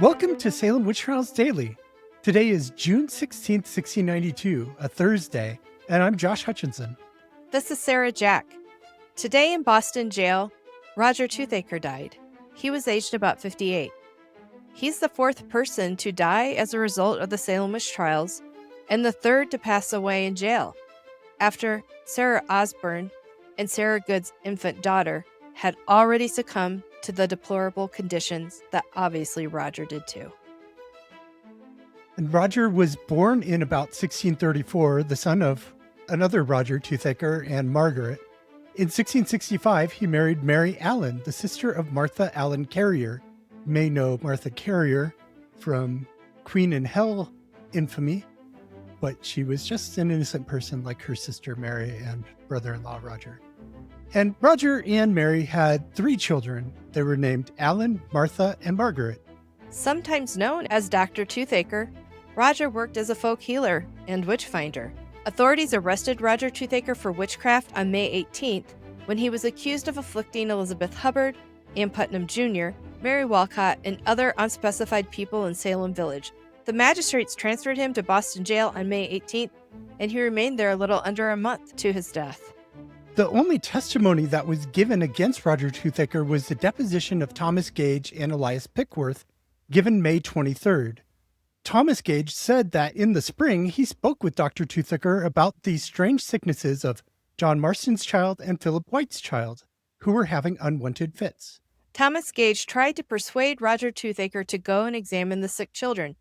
Welcome to Salem Witch Trials Daily. Today is June 16th, 1692, a Thursday, and I'm Josh Hutchinson. This is Sarah Jack. Today in Boston jail, Roger Toothaker died. He was aged about 58. He's the fourth person to die as a result of the Salem Witch Trials, and the third to pass away in jail, after Sarah Osburn and Sarah Good's infant daughter had already succumbed to the deplorable conditions that obviously Roger did too. And Roger was born in about 1634, the son of another Roger Toothaker and Margaret. In 1665, he married Mary Allen, the sister of Martha Allen Carrier. You may know Martha Carrier from Queen in Hell infamy, but she was just an innocent person like her sister Mary and brother-in-law Roger. And Roger and Mary had 3 children. They were named Allen, Martha, and Margaret. Sometimes known as Dr. Toothaker, Roger worked as a folk healer and witch finder. Authorities arrested Roger Toothaker for witchcraft on May 18th when he was accused of afflicting Elizabeth Hubbard, Ann Putnam Jr., Mary Walcott, and other unspecified people in Salem Village. The magistrates transferred him to Boston Jail on May 18th, and he remained there a little under a month to his death. The only testimony that was given against Roger Toothaker was the deposition of Thomas Gage and Elias Pickworth, given May 23rd. Thomas Gage said that in the spring he spoke with Dr. Toothaker about the strange sicknesses of John Marston's child and Philip White's child, who were having unwanted fits. Thomas Gage tried to persuade Roger Toothaker to go and examine the sick children.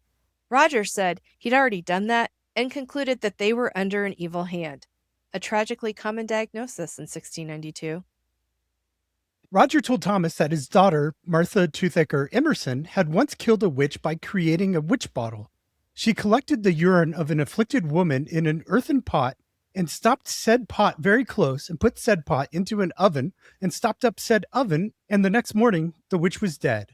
Roger said he'd already done that and concluded that they were under an evil hand, a tragically common diagnosis in 1692. Roger told Thomas that his daughter, Martha Toothaker Emerson, had once killed a witch by creating a witch bottle. She collected the urine of an afflicted woman in an earthen pot and stopped said pot very close and put said pot into an oven and stopped up said oven, and the next morning the witch was dead.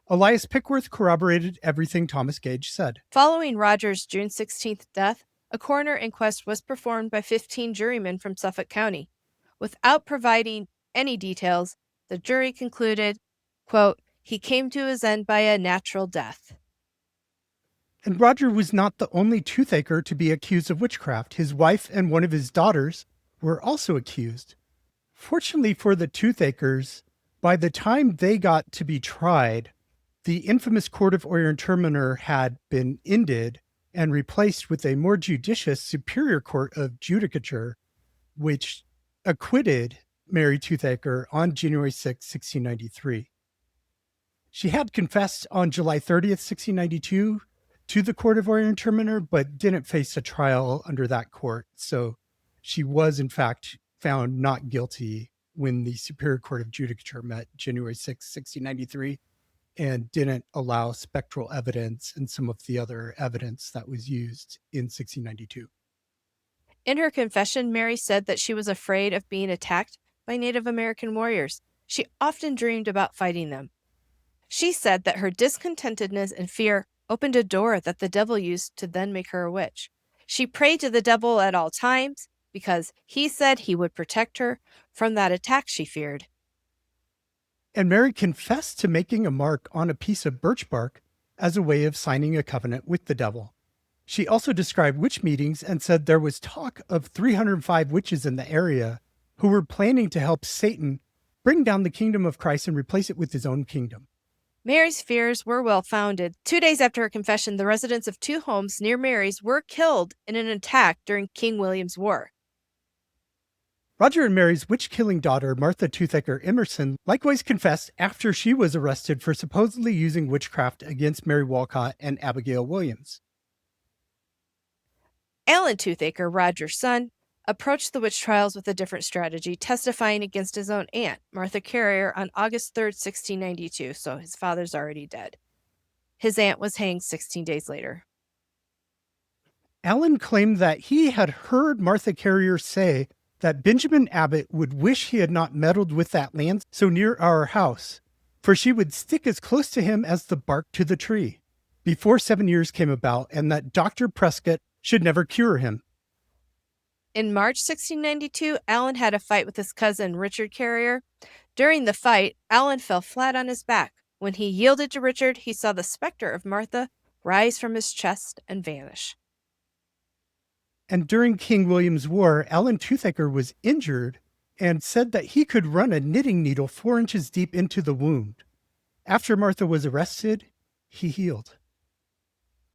Elias Pickworth corroborated everything Thomas Gage said. Following Roger's June 16th death, a coroner inquest was performed by 15 jurymen from Suffolk County. Without providing any details, the jury concluded, quote, he came to his end by a natural death. And Roger was not the only Toothaker to be accused of witchcraft. His wife and one of his daughters were also accused. Fortunately for the Toothakers, by the time they got to be tried, the infamous Court of Oyer and Terminer had been ended and replaced with a more judicious Superior Court of Judicature, which acquitted Mary Toothaker on January 6, 1693. She had confessed on July 30th, 1692 to the Court of Oyer and Terminer, but didn't face a trial under that court. So she was, in fact, found not guilty when the Superior Court of Judicature met January 6, 1693, and didn't allow spectral evidence and some of the other evidence that was used in 1692. In her confession, Mary said that she was afraid of being attacked by Native American warriors. She often dreamed about fighting them. She said that her discontentedness and fear opened a door that the devil used to then make her a witch. She prayed to the devil at all times because he said he would protect her from that attack she feared. And Mary confessed to making a mark on a piece of birch bark as a way of signing a covenant with the devil. She also described witch meetings and said there was talk of 305 witches in the area who were planning to help Satan bring down the kingdom of Christ and replace it with his own kingdom. Mary's fears were well-founded. 2 days after her confession, the residents of 2 homes near Mary's were killed in an attack during King William's War. Roger and Mary's witch-killing daughter, Martha Toothaker Emerson, likewise confessed after she was arrested for supposedly using witchcraft against Mary Walcott and Abigail Williams. Allen Toothaker, Roger's son, approached the witch trials with a different strategy, testifying against his own aunt, Martha Carrier, on August 3rd, 1692, so his father's already dead. His aunt was hanged 16 days later. Allen claimed that he had heard Martha Carrier say that Benjamin Abbott would wish he had not meddled with that land so near our house, for she would stick as close to him as the bark to the tree, before 7 years came about, and that Dr. Prescott should never cure him. In March 1692, Allen had a fight with his cousin, Richard Carrier. During the fight, Allen fell flat on his back, When he yielded to Richard, he saw the specter of Martha rise from his chest and vanish. And during King William's War, Alan Toothaker was injured and said that he could run a knitting needle 4 inches deep into the wound. After Martha was arrested, he healed.